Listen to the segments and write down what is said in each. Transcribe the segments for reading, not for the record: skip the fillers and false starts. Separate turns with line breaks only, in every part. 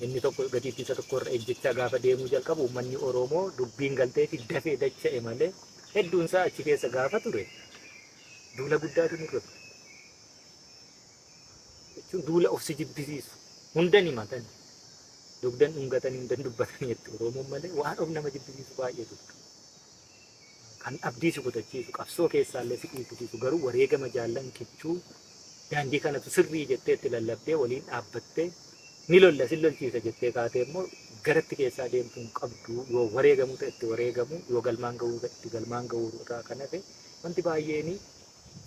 inni tokko gatiittii isa tokko irra ejjechaa gaafa deemuu jalqabu uummanni Oromoo dubbiin galtee fi dafee dacha'e malee hedduun isaa achi keessa gaafa ture duula guddaatu nurra ture. Jechuun duula of si jibbisiisu hundan himatan dugdan dhungatanii hundan dubbatanii jechuudha Oromoon malee waan of nama jibbisiisu baay'eetu ture. Kan abdii si kutachiisu qabsoo keessaallee si dhiibsiisu garuu wareegama jaallan kichuu daandii kanatu sirrii jettee itti lallabdee waliin dhaabbattee ni lolla si lolchiisa jettee kaatee immoo garatti keessaa deemtuun qabdu yoo wareegamu ta'e itti wareegamu yoo galmaan ga'uu ta'e itti galmaan ga'uu irraa kan hafe wanti baay'een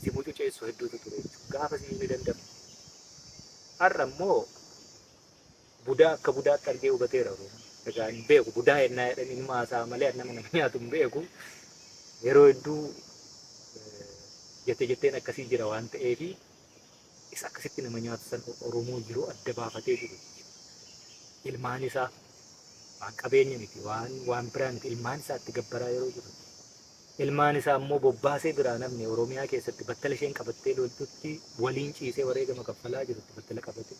si mucuceessu hedduutu ture jechuudha. Gaafa si ni danda'u. Har'a immoo budaa akka budaatti argee hubateera Oromoo. Egaa hin beeku budaa ennaa jedhan inni maasaa malee nama nama nyaatu hin beeku. Yeroo hedduu jetteen akkasii jira waan ta'eefi isa akkasitti nama nyaatu san Oromoo yeroo adda baafatee jiru. Ilmaan isaa waan qabeenya miti waan biraa miti ilmaan isaa itti gabbaraa yeroo jiru. Ilmaan isaa immoo bobbaasee biraa namni Oromiyaa keessatti battala isheen qabattee loltutti waliin ciisee wareegama kaffalaa jirutti battala qabatee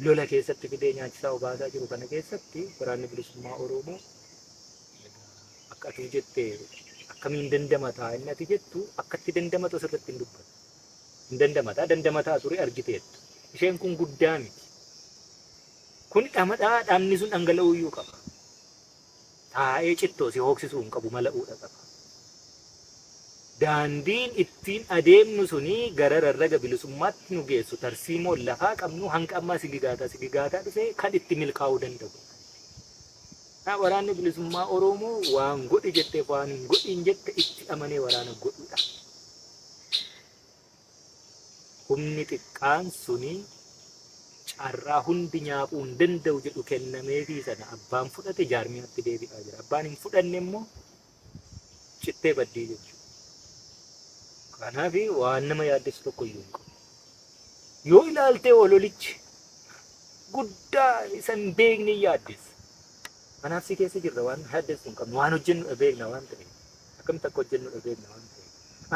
lola keessatti fidee nyaachisaa obaasaa jiru kana keessatti waraanni bilisummaa Oromoo akka ati jettee akkamiin dandamataa inni ati jettu akkatti dandamatu sirriitti hin dubbatu. Hin dandamataa ture argiteettu. Isheen kun guddaa miti. Kun dhamadhaa dhaamni sun dhangala'uu iyyuu qaba. Taa'ee cittoo si hooksisuu hin qabu mala'uudha qaba. Daandiin ittiin adeemnu suni gara rarraga bilisummaatti nu geessu tarsiimoo lafaa qabnu hanga ammaa sigigaataa dhufee kan itti milkaa'uu danda'u. Waraanni bilisummaa Oromoo waan godhi jetteef waan hin godhin jette itti amanee waraana godhudha. Humni xiqqaan suni carraa hundi nyaapuu hin danda'u jedhu kennameefii sana abbaan fudhate jaarmiyaatti deebi'aa jira. Abbaan hin fudhanne immoo cittee baddii jechuudha. Kanaaf waan nama yaaddeessu tokko iyyuu hin qabu. Yoo ilaaltee ololichi guddaa isa hin beekne yaaddeessa. Kanaaf si keessa jirra waan yaaddeessu hin qabnu waan hojjennu beekna waan ta'eef. Akkamitti akka hojjennu beekna waan ta'eef.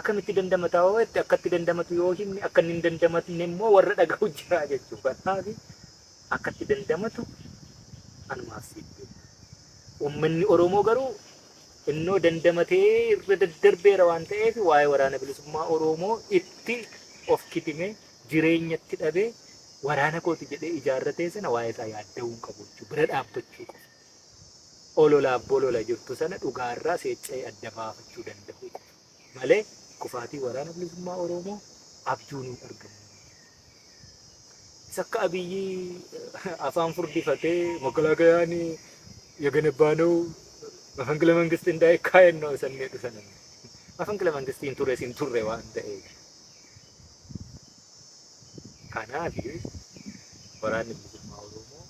Akkamitti dandamataa hoo itti akkatti dandamatu yoo himne akka inni hin dandamatne immoo warra dhaga'u jira jechuudha. Kanaaf akkatti dandamatu anumaaf siif beeku. Uummanni Oromoo garuu innoo dandamatee irra daddarbeera waan ta'eef waa'ee waraana bilisummaa Oromoo itti of kitime jireenyatti dhabee waraana kooti jedhee ijaarratee sana waa'ee isaa yaadda'uu hin qabu jechuudha. Bira dhaabbachuu qabu. Ololaaf bolola jirtu sana dhugaarraa seecca'ee adda baafachuu danda'u malee kufaatii waraana bilisummaa Oromoo abjuun hin argamu. Isa akka Abiyyi afaan furdifatee makalakayaan የገነባ ነው መፈንቅለ መንግስት እንዳይካሄድ ነው ሰነዱ ሰነዱ መፈንቅለ መንግስት ኢንቱሬ ሲንቱሬ ዋንተ ካናፊ ወራን bilisummaa Oromoo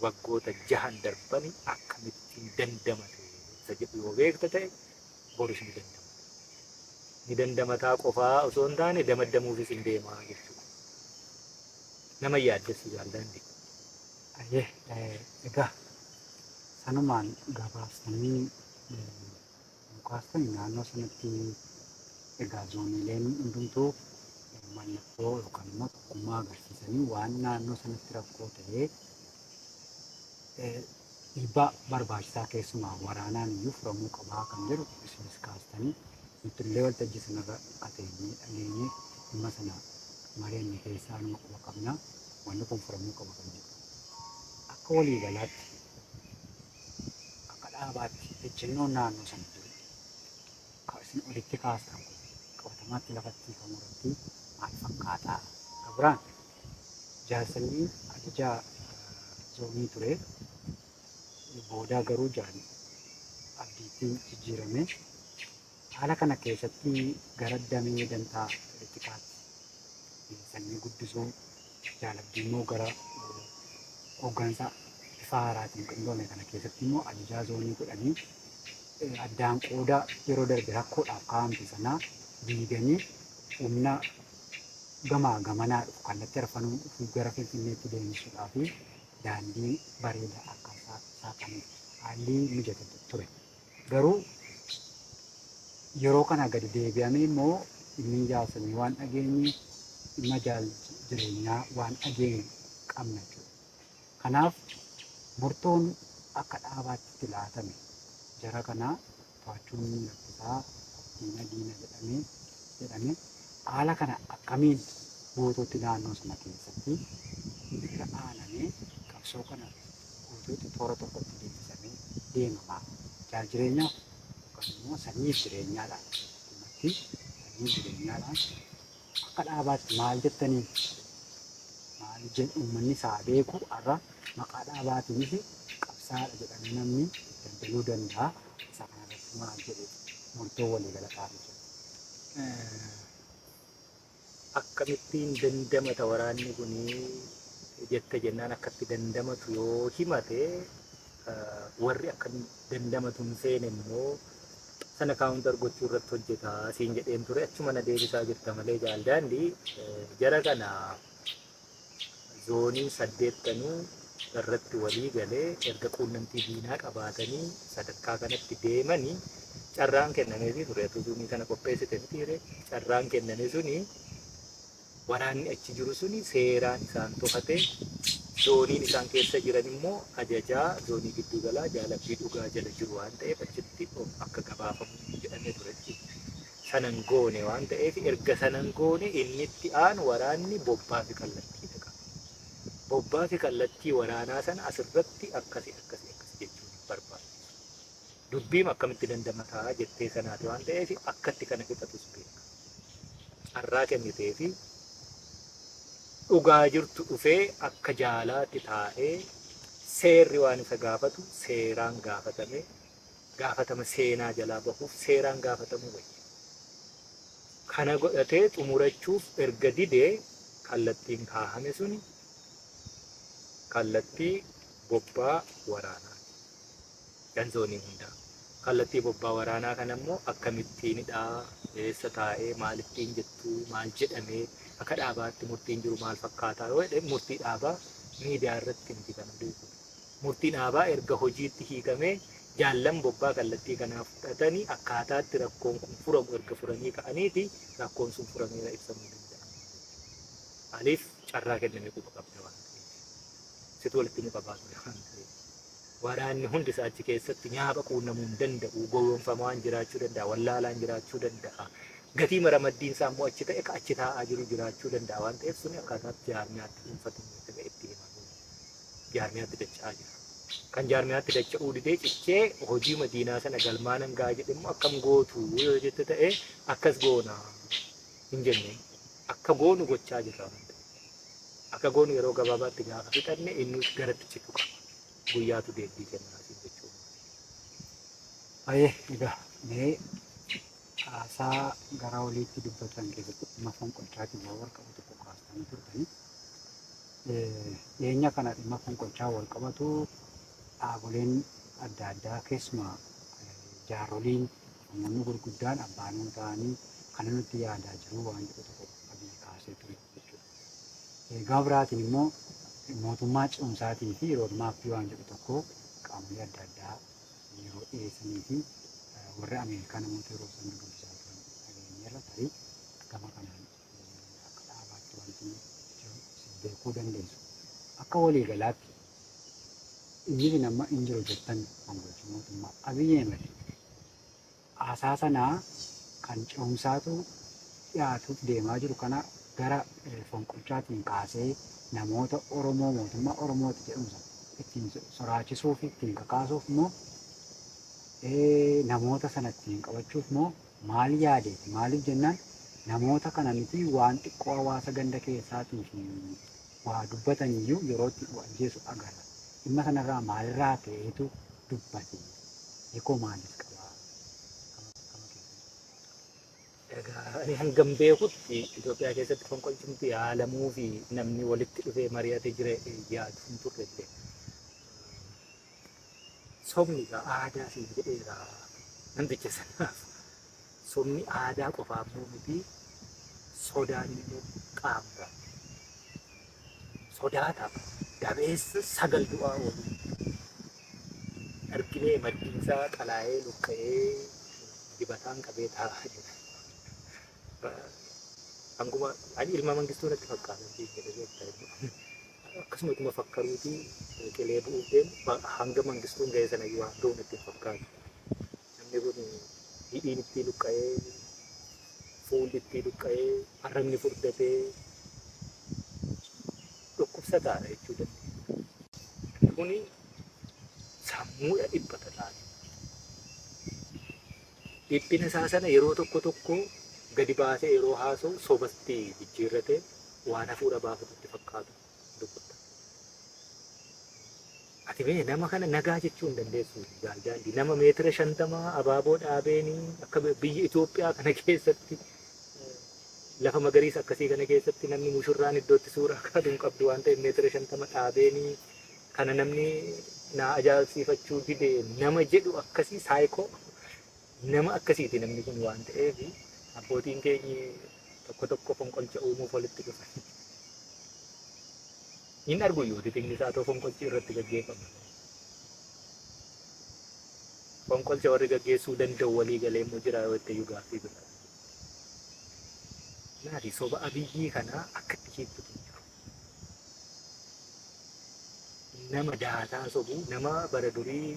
waggoota jahan darbani akkamitti dandamate isa jedhu yoo beekta ta'e boris ni dandamataa qofaa osoo hin taane damaddamuufis hin deemaa jechuudha. Nama yaaddessu jaalladhi.
Egaa sanumaan gabaasanii mukaasanii naannoo sanatti egaa zooniileen hundumtuu mallattoo yookaan immoo tokkummaa agarsiisanii waan naannoo sanatti rakkoo ta'ee dhiibbaa barbaachisaa keessumaa waraanaan iyyuu furamuu qabaa kan jedhu isinis kaastanii nuti illee waltajjii sanarra ateenyee dhageenyee dhimma sana mari'anne keessaa nu quba qabna wanni kun furamuu qaba kan jedhu. Akka waliigalaatti akka dhaabaatti ejjennoon naannoo sana jiru isin olitti kaastan kun qabatamaatti lafatti kan irratti maal fakkaataa biraan jaarsanii ajajaa zoonii ture boodaa garuu jaani abdiitiin jijjiirame haala kana keessatti gara damee dantaa politikaatti sanyii guddisuu jaalabdii immoo gara hooggansa bifa haaraatiin qindoome kana keessatti immoo ajajaa zoonii godhanii addaan qooda yeroo darbe rakkoodhaaf kaa'amte sanaa diiganii humna gamaa gamanaa dhufu kallattii arfanuu gara Finfinneetti deemsuudhaa fi daandii bareedaa akka saaqanii haalli mijate ture. Garuu yeroo kana gadi deebi'amee immoo inni ijaarsamee waan dhageenye dhimma jireenyaa waan dhageenye qabna jechuudha. Kanaaf murtoon akka dhaabaatti laatame jara kanaa to'achuun ni rakkisaa diina jedhame haala kana akkamiin guutuutti naannoo sana keessatti irra aanamee qabsoo kana guutuutti toora tokkotti deemsifamee deemamaa jaal jireenyaaf yookaan immoo sanyiif jireenyaadhaan dhumatti sanyiif jireenyaadhaan akka dhaabaatti maal jettanii maal jedhu uummanni isaa beeku har'a maqaa dhaabaatiinis qabsaadha jedhamee namni daldaluu danda'a. Isa kanarratti maal jedhe murtoo waliigalataa jira.
Akkamittiin dandamata waraanni kun jette jennaan akkatti dandamatu yoo himate warri akka dandamatu hin seene immoo sana kaawuntar gochuu irratti hojjeta siin jedheen ture achuma na deebisaa jirta malee jaal daandii jara kana zoonii 8 irratti walii galee erga quunnamtii diinaa qabaatanii sadarkaa kanatti deemanii carraan kennameefii ture zoonii kana qopheessite mitiire carraan kenname suni waraanni achi jiru suni seeraan isaan to'ate zooniin isaan keessa jiran immoo ajajaa zoonii giddu galaa jaalabbii dhugaa jala jiru waan ta'eef achitti akka gabaafamu jedhamee ture sanan goone waan ta'eef erga sanan goone inni itti aanu waraanni bobbaa fi kallattii dhaqa. Bobbaa fi kallattii waraanaa sana asirratti akkasi jechuun barbaada. Dubbiin akkamitti dandamataa jettee sanaati waan ta'eef akkatti kana fixatus beeka. Carraa kennitee fi dhugaa jirtu dhufee akka jaalaatti taa'ee seerri waan isa gaafatu seeraan gaafatama seenaa jalaa bahuuf seeraan gaafatamuu wayya. Kana godhatee xumurachuuf erga didee kallattiin kaahame suni kallattii bobbaa waraanaa ganzoonii hundaa. Kallattii bobbaa waraanaa kana immoo akkamittiinidha eessa taa'ee maalittiin jettu maal jedhamee akka dhaabaatti murtiin jiru maal fakkaataa yoo jedhe murtii dhaabaa miidiyaa irratti miti kana beeku. Murtiin dhaabaa erga hojiitti hiikamee jaallan bobbaa kallattii kanaa fudhatanii akkaataatti rakkoon kun furamu erga furanii ka'aniiti rakkoon sun furameera ibsamuu danda'a. Maaliif carraa kennamee quba qabna waan ta'eef. Situ walitti nu qabaatu waan ta'eef. Waraanni hundi isaa achi keessatti nyaaba quunnamuu hin danda'u, gowwoomfamaan jiraachuu danda'a, wallaalaan jiraachuu danda'a. Gatii maramaddiin isaa immoo achi ta'e achi taa'aa jiru jiraachuu danda'a waan ta'eef suni akkaataatti jaarmiyaatti dhuunfatanii ta'e itti himamu. Jaarmiyaatti dacha'aa jira. Kan jaarmiyaatti dacha'uu didee cichee hojii madiinaa sana galmaan hangaa jedhe immoo akkam gootu yoo jette ta'e akkas goona hin jenne akka goonu gochaa jirra waan ta'eef. Akka goonu yeroo gabaabaatti gaafa fixanne inni garatti citu qaba. Guyyaatu deebii kennaa jechuudha.
Egaa mee haasaa gara oliitti dubbatan keessatti dhimma fonqolchaatiin wal qabatu tokko kaastanii turtanii dhiyeenya kana dhimma fonqolchaa wal qabatu dhaaboleen adda addaa keessumaa jaaroliin namoonni gurguddaan abbaanuu ta'anii kana nutti yaadaa jiru waan jedhu tokko abiyyi kaasee ture jechuudha. Egaa biraatiin immoo mootummaa ce'umsaatii fi roodmaappii waan jedhu tokko qaamolee adda addaa yeroo dhiyeessanii fi warra Ameerikaa namoota yeroo sana dubbisaa turan dhageenyeerra tarii gama kanaan akka dhaabaatti wanti beekuu dandeessu. Akka waliigalaatti inni nama hin jiru jettan fonqolchi mootummaa Abiyyi Ahmed haasaa sanaa kan ce'umsaatu dhiyaatuuf deemaa jiru kana gara fonqolchaatiin kaasee namoota Oromoo mootummaa Oromooti jedhamsa ittiin soraachisuu fi ittiin kakaasuuf immoo namoota sana ittiin qabachuuf immoo maal yaadeeti maaliif jennaan namoota kana miti waan xiqqoo hawaasa ganda keessaatii fi waa dubbatan iyyuu yeroo itti ajjeesu agarra. Dhimma sanarraa maalirraa ta'eetu dubbate hiikoo maaliif qabaa?
Ani hangam beekutti Itoophiyaa keessatti fonqolchumti yaalamuu fi namni walitti dhufee mari'ate jira yaadu hin turre. Somni aadaa fi jedheera namticha sanaaf somni aadaa qofaaf miti sodaan immoo qaamudha. Sodaataaf dabeessa sagal du'aa oolu arginee maddiinsaa qalaa'ee luqqa'ee dibataan qabee taa'aa jira. Anguma ani ilma mangistuu natti fakkaatan jedhee akkasuma ittuma fakkaruuti qilee bu'uuf deemu hanga mangistuun ga'e sana waan ta'u natti hin fakkaatu. Namni kun hidhiin itti luqqa'ee, fuulli itti luqqa'ee, arrabni furdatee dhukkubsataadha jechuu dandeenya. Kuni sammuudha dhibbata taate. Dhiphina isaa sana yeroo tokko gadi baasee yeroo haasa'u sobatti jijjiirratee waan hafuura baafatutti fakkaatu dubbata. Ati mee nama kana nagaa jechuu hin dandeessu jaaljalli. Nama meetira 50 abaaboo dhaabeenii akka biyya Itoophiyaa kana keessatti lafa magariisa akkasii kana keessatti namni mushurraan iddootti suuraa kaatu hin qabdu waan ta'eef meetira 50 dhaabeenii kana namni naa ajaa'ibsiifachuu dide nama jedhu akkasii saayikoo nama akkasiiti namni kun waan ta'eef abbootiin keenyi tokko fonqolcha uumuuf walitti dhufan. Hin argu iyyuu xixiqqni isaa ta'u fonqolchi irratti gaggeeffama. Fonqolcha warri gaggeessuu danda'u walii galee immoo jira yoo itti gaaffii bira. Naati soba abiyyii kanaa akka itti hiiktutu jiru. Nama daataa sobu nama bara durii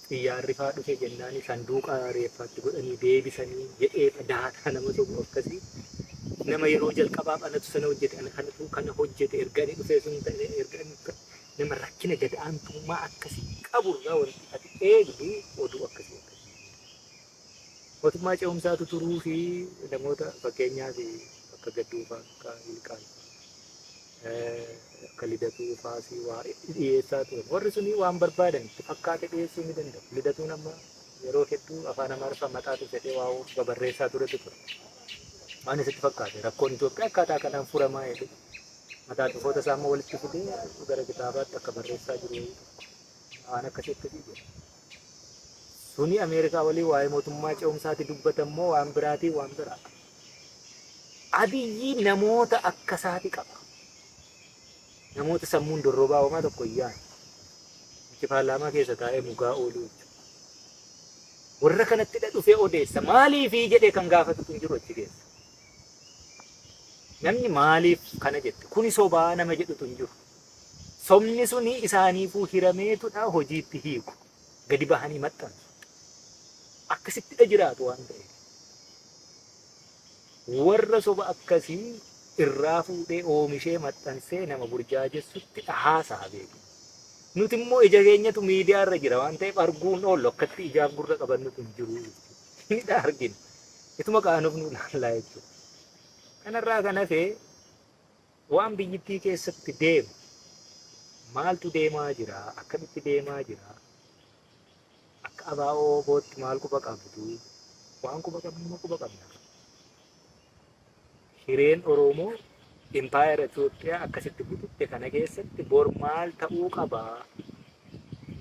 xiyyaarri faa dhufe jennaani sanduuqa reeffaatti godhanii deebisanii jedhee daataa nama sobu akkasii. Nama yeroo jalqabaaf anatu sana hojjete kanatu kana hojjete erganii dhufee sun ta'e erganii nama rakkina gadaantummaa akkasii qaburraa wanti ati eegdu oduu akkasii. Mootummaa ce'umsaatu turuu fi namoota fakkeenyaaf akka gadduufaa akka ilkaan akka lidatuu faasii waa dhiyeessaa turan. Warri suni waan barbaadan itti fakkaate dhiyeessuu ni danda'u. Lidatuun amma yeroo hedduu afaan Amaariffaa mataatu fedhee waa babarreessaa turetu ture. Waan isitti fakkaate rakkoon Itoophiyaa akkaataa kanaan furamaa jedhu mataa dhufoota isaa immoo walitti fidee gara kitaabaatti akka barreessaa jiru waan akkasitti jedhu. Suni Ameerikaa walii waa'ee mootummaa ce'umsaatti dubbatamoo waan biraatii waan biraa. Abiyyi namoota akkasaati qaba. Namoota sammuun dorrobaa homaa tokko iyyaan. Itti paarlaamaa keessa taa'ee mugaa ooluu jechuudha. Warra kanatti dhufee odeessa maaliifii jedhee kan gaafatu hin jiru achi keessa. Namni maaliif kana jette kuni sobaa nama jedhutu hin jiru. Sobni suni isaaniifuu hirameetudha hojiitti hiiku. Gadi bahanii maxxansu. Akkasittidha jiraatu waan ta'eef. Warra soba akkasii irraa fuudhee oomishee maxxansee nama burjaajessutti haasaa beeku. Nuti immoo ija keenyatu miidiyaa irra jira waan ta'eef arguun oollu akkatti ijaaf gurra qabannutu hin jiru. Hidha argina. Ituma qaanuuf nu ilaallaa jechuudha. Kanarraa kan hafe waan biyyittii keessatti deemu maaltu deemaa jira akkamitti deemaa jira akka abaa'oo bootti maal quba qabdu waan quba qabnu quba qabna. Hireen Oromoo impaayera Itoophiyaa akkasitti bututte kana keessatti bor maal ta'uu qabaa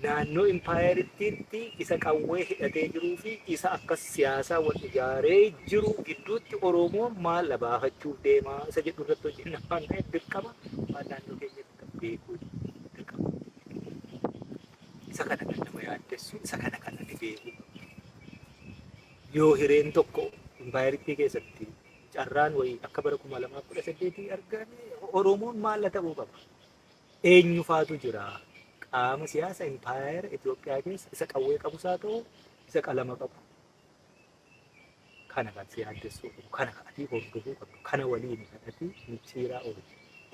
naannoo impaayeritti isa qawwee hidhatee jiruu fi isa akkas siyaasaa wal ijaaree jiru gidduutti Oromoon maal labaafachuuf deemaa isa jedhu irratti hojjenna waan ta'eef dirqama waan naannoo keenyatti kan beekuu dirqama. Isa kana kan nama yaaddessu isa kana kan nama beeku. Yoo hireen tokko impaayeritti keessatti carraan wayii akka bara 2018 argame Oromoon maal ta'uu qaba? Eenyu faatu jira? Qaama siyaasa impaayera Itoophiyaa keessa isa qawwee qabus haa ta'u isa qalama qabu. Kana kan si yaaddessuu qabu, kana ka'atii hordofuu qabdu, kana waliin kadhatii micciiraa oolu.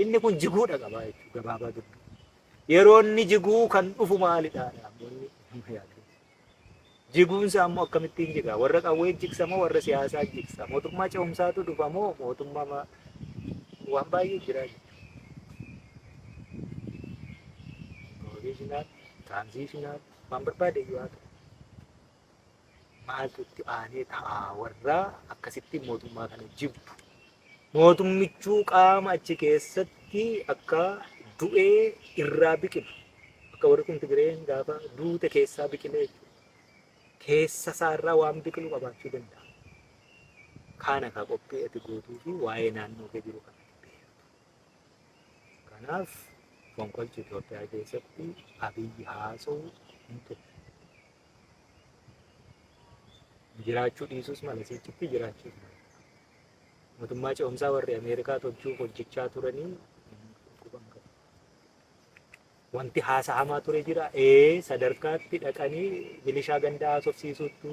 Inni kun jiguudha qabaa jechuudha gabaabaa dubbii. Yeroo inni jiguu kan dhufu maalidha namoonni nama yaadu. Jiguunsa ammoo akkamittiin jigaa? Warra qawwee jigsa moo warra siyaasaa jigsa? Mootummaa ce'umsaatu dhufa moo mootummaa waan baay'ee jira jechuudha. Transitional waan barbaade iyyuu haa ta'u. Maaltu itti aanee ta'a warra akkasitti mootummaa kana jibbu. Mootummichuu qaama achi keessatti akka du'ee irraa biqilu. Akka warri kun Tigireen gaafa duute keessaa biqilee keessa isaarraa waan biqilu qabaachuu danda'a. Kana kaa qophii ati gootuu fi waa'ee naannoo kee jiru kanatti beektu. Kanaaf fonqolchi Itoophiyaa keessatti Abiyyi haasa'uu hin turre. Jiraachuu dhiisus mala sichitti jiraachuu. Mootummaa ce'umsaa warri Ameerikaa tolchuuf hojjechaa turanii wanti haasa'amaa ture jira. Sadarkaatti dhaqanii milishaa gandaa haasofsiisuutu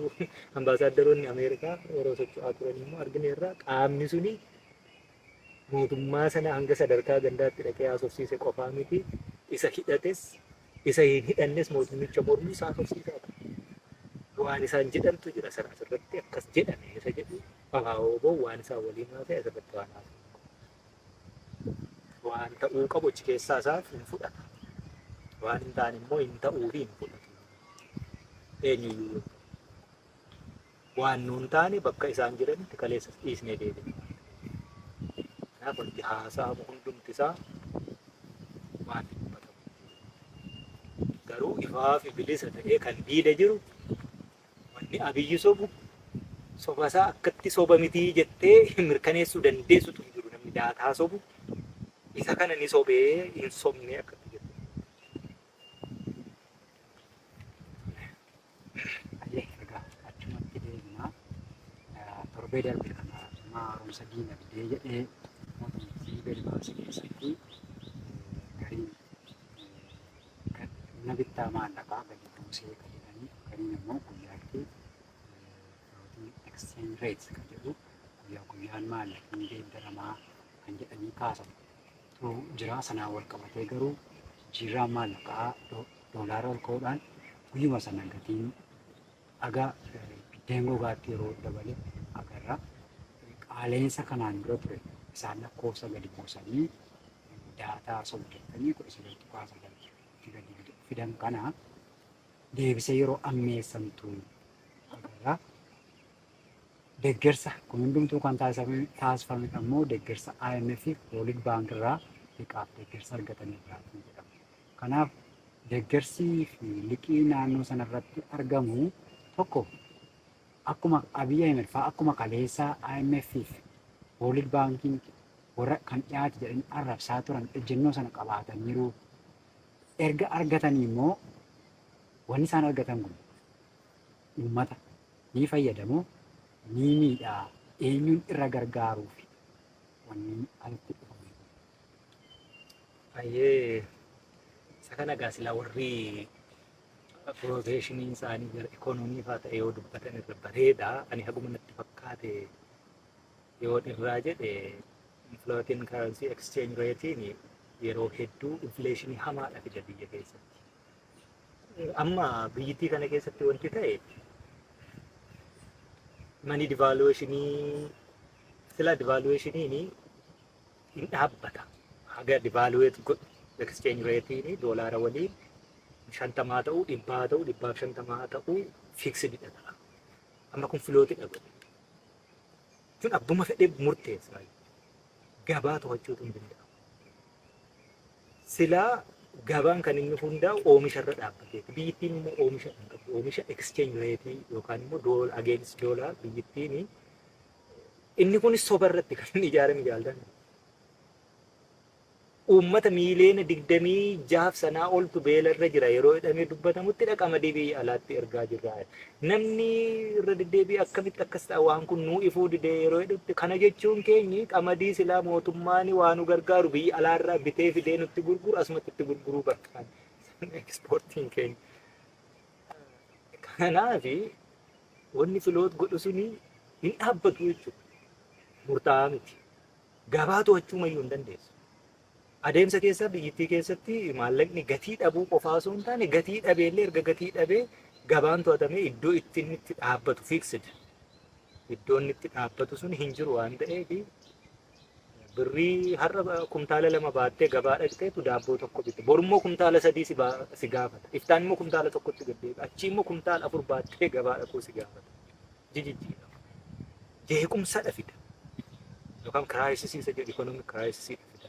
ambaasaaddoroonni Ameerikaa yeroo socho'aa turan immoo argineerra. Qaamni suni mootummaa sana hanga sadarkaa gandaatti dhaqee haasofsiise qofaa miti. Isa hidhates isa hin hidhannes mootummicha mormuu isaa haasofsiisaa ture. Waan isaan jedhantu jira sana asirratti akkas jedhame isa jedhu abaaboo waan isaan waliin haasa'e asirratti waan haasa'e. Waan ta'uu qabu achi keessaa isaaf hin fudhata. Waan hin taane immoo hin ta'uu fi hin fudhatu. Eenyuyyuu waan nuun taane bakka isaan jiranitti kaleessas dhiisnee deebine. Kanaaf wanti haasa'amu hundumti isaa waan hin dubbatamu. Garuu ifaa fi bilisa ta'ee kan diida jiru wanni Abiyyi sobu sobasaa akkatti soba mitii jettee mirkaneessuu dandeessutu hin jiru. Namni daataa sobu isa kana ni sobee hin sobne akkatti jedhu.
Egaa achumatti deemnaa torbee darbe kana haaromsa diinagdee jedhee mootummaa gadi baase keessatti gariin humna bittaa maallaqaa gadi buusee kan jedhanii gariin immoo guyyaatti exchange rates kan jedhu guyyaan maallaqni geeddaramaa kan jedhanii kaasamu jira. Sanaan wal qabatee garuu jijjiirraan maallaqaa doolaara ol ka'uudhaan guyyuma sana gatiin dhagaa biddeen gogaatti yeroo dabale agarra. Qaaleensa kanaan dura ture isaan lakkoofsa gadi buusanii daataa sobdatanii 1919 gadi fidan kana deebisee yeroo ammeessamtu agarra. Deeggarsa kun hundumtuu kan taasifame ammoo deeggarsa IMF fi World Bank irraa liqaaf deeggarsa argatanirraa jedhama. Kanaaf deeggarsii fi liqii naannoo sanarratti argamu tokko akkuma Abiy Ahmed fa'aa akkuma kaleessaa IMF fi World Bankiin warra kan dhiyaate jedhanii arrabsaa turan ejjennoo sana qabaataniiru. Erga argatanii immoo wanni isaan argatan kun uummata ni fayyadamoo ni miidhaa eenyuun irra gargaaruuf wanni alatti dhufame.
Isa kana gaasila warri profeeshiniin isaanii gara ikoonoomii fa'aa ta'e yoo dubbatan irra bareeda. Ani haguma natti fakkaate yoo irraa jedhe floating currency exchange ratein yeroo hedduu infleeshinii hamaadha fida biyya keessatti. Amma biyyattii kana keessatti wanti ta'e money devaluationii sila devaluationiin hin dhaabbata. Haga devaluate godhu exchange ratein doolaara waliin 50 ta'uu 100 ta'uu 150 ta'uu fixed ta'a. Amma kun floating godhe. Kun abbuma fedhee murteessa. Gabaa to'achuutu hin danda'amu. Silaa gabaan kan inni hundaa'u oomisharra dhaabbateeti. Biyyattiin immoo oomisha hin qabdu. Oomisha exchange rate yookaan immoo against dollar biyyattiin inni kunis sobarratti kan inni ijaarame jaalladha. Uummata miiliyoona 26 sanaa oltu beelarra jira yeroo jedhamee dubbatamutti qamadii biyya alaatti ergaa jirra. Namni irra deddeebi'ee akkamitti akkas ta'a waan kun nuu ifuu didee yeroo jedhutti kana jechuun keenyi qamadii silaa mootummaan waan nu gargaaru biyya alaarraa bitee fidee nutti gurguru asumatti itti gurguruu barbaada. Ekspoortiin keenya. Kanaaf wanni filoot godhu suni hin dhaabbatu jechuudha. Murtaa'aa miti. Gabaa to'achuu mayyuu hin dandeessu. Adeemsa keessa biyyattii keessatti maallaqni gatii dhabuu qofaa osoo hin taane gatii dhabeellee erga gatii dhabee gabaan to'atamee iddoo ittiin itti dhaabbatu fixed. Iddoon itti dhaabbatu sun hin jiru waan ta'eef birrii har'a kumtaala 2 baattee gabaa dhaqxeetu daabboo tokko bitte. Borummoo kumtaala 3 si gaafata. Iftaan immoo kumtaala 1tti gaddeebi'a. Achii immoo kumtaala 4 baattee gabaa dhaquu si gaafata. Jijjiirama. Jeequmsa fida. Yookaan kiraayisisii isa jedhu ikoonoomik kiraayisisii fida.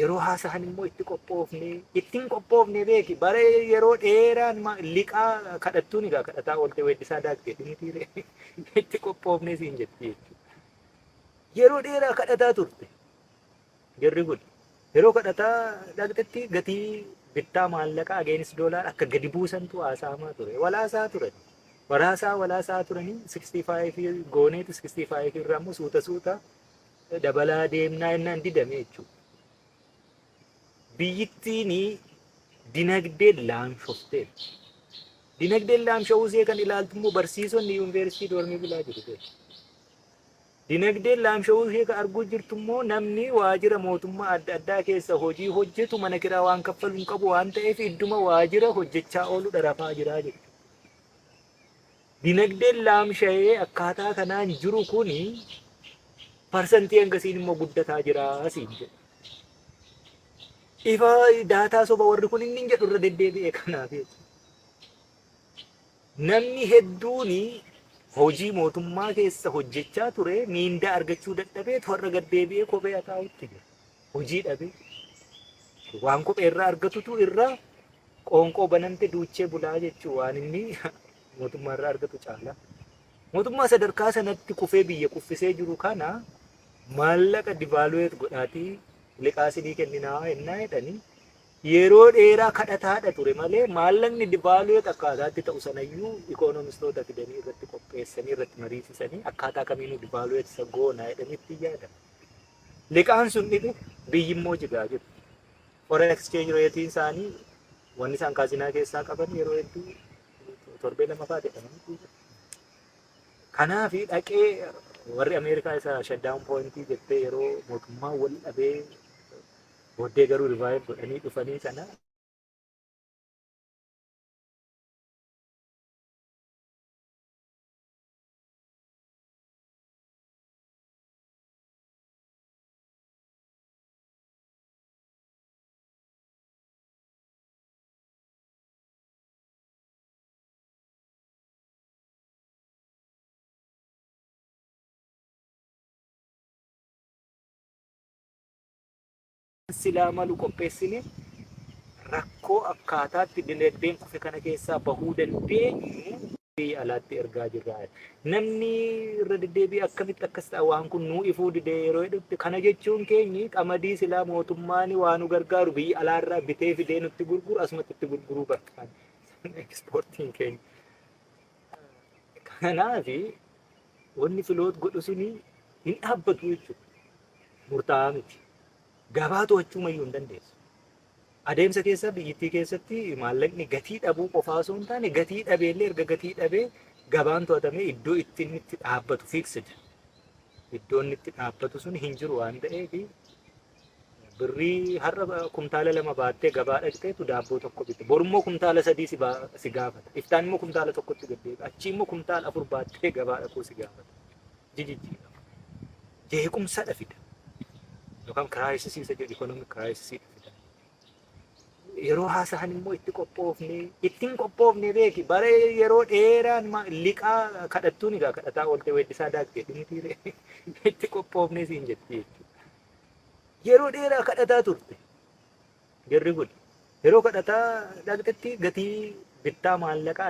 Yeroo haasa'an immoo ittiin qophoofne beeki bara yeroo dheeraan liqaa kadhattuun egaa kadhataa oolte weeddisaa daagdee dhimitiire itti qophoofne siin jetti jechuudha. Yeroo dheeraa kadhataa turte jarri kun yeroo kadhataa daagdetti gatii bittaa maallaqaa against dollar akka gadi buusantu haasa'amaa ture. Walaasaa turanii 65 gooneetu 65 irraa immoo suuta dabalaa deemnaa innaan didame jechuudha. biyyittiin dinagdeen laamshofteetti. Dinagdeen laamsha'uu ishee kan ilaaltu immoo barsiisonni yuunivarsiitii doormii bulaa jiru. Dinagdeen laamsha'uu ishee kan arguu jirtu immoo namni waajjira mootummaa adda addaa keessa hojii hojjetu mana kiraa waan kaffalu hin qabu waan ta'eef idduma waajjira hojjechaa oolu dharafaa jira jechuudha. Dinagdeen laamsha'ee akkaataa kanaan jiru kuni parsantii hangasiin immoo guddataa jira asiin jedha. Ifa daataa soba warri kun inni jedhu irra deddeebi'ee kanaaf namni hedduun hojii mootummaa keessa hojjechaa ture miindaa argachuu dadhabee warra gaddeebi'ee kophee ataa'utti jira. Hojii dhabee waan kophee irraa argatutu irraa qoonqoo banamte duuchee bulaa jechuu waan inni mootummaa irraa argatu caala. Mootummaa sadarkaa sanatti kufee biyya kuffisee jiru kana maallaqa divaaluweet godhaatii liqaasinii kenninaa ennaa jedhanii yeroo dheeraa kadhataadha ture malee maallaqni divaaluweet akkaataatti ta'u sanayyuu ikoonomistoota fidanii irratti qopheessanii irratti mariisisanii akkaataa kamiinuu divaaluweet isa goonaa jedhanitti yaadama. Liqaan sun dhibu biyyimmoo jigaa jiru. Foreign exchange reetiin isaanii wanni isaan kaazinaa keessaa qaban yeroo hedduu torbee lama fa'aa jedhamanii. Kanaaf dhaqee warri Ameerikaa isa shutdown pointii jettee yeroo mootummaa wal dhabee booddee garuu rivaayiv godhanii dhufanii sana silaa malu qopheessine rakkoo akkaataatti dinagdeen kufe kana keessaa bahuu dandeenyu biyya alaatti ergaa jirra. Namni irra deddeebi'ee akkamitti akkas ta'a waan kun nuu ifuu didee yeroo hedduutti kana jechuun keenyi qamadii silaa mootummaan waan nu gargaaru biyya alaarraa bitee fidee nutti gurguru asumatti itti gurguruu barbaada. Ekspoortiin keenya. Kanaaf wanni filoot godhu suni hin dhaabbatu jechuudha. Murtaa'aa miti. Gabaa to'achuu mayyuu hin dandeessu. Adeemsa keessa biyyattii keessatti maallaqni gatii dhabuu qofaa osoo hin taane gatii dhabeellee erga gatii dhabee gabaan to'atamee iddoo itti inni itti dhaabbatu fixed. Iddoon itti dhaabbatu sun hin jiru waan ta'eef birrii har'a kumtaala lama baattee gabaa dhaqxeetu daabboo tokko bitte. Borummoo kumtaala sadii si gaafata. Iftaan immoo kumtaala tokkotti gaddeebi'a. Achii immoo kumtaala afur baattee gabaa dhaquu si gaafata. Jijjiirama. Jeequmsadha fida. Yookaan kiraayisisii isa jedhu ikonomik kiraayisisii fida. Yeroo haasa'an immoo ittiin qophoofne beeki bara yeroo dheeraan liqaa kadhattuun egaa kadhataa oolte weeddisaa daakte dhimitiire itti qophoofne siin jetti jechuudha. Yeroo dheeraa kadhataa turte jarri kun yeroo kadhataa dhaqxetti gatii bittaa maallaqaa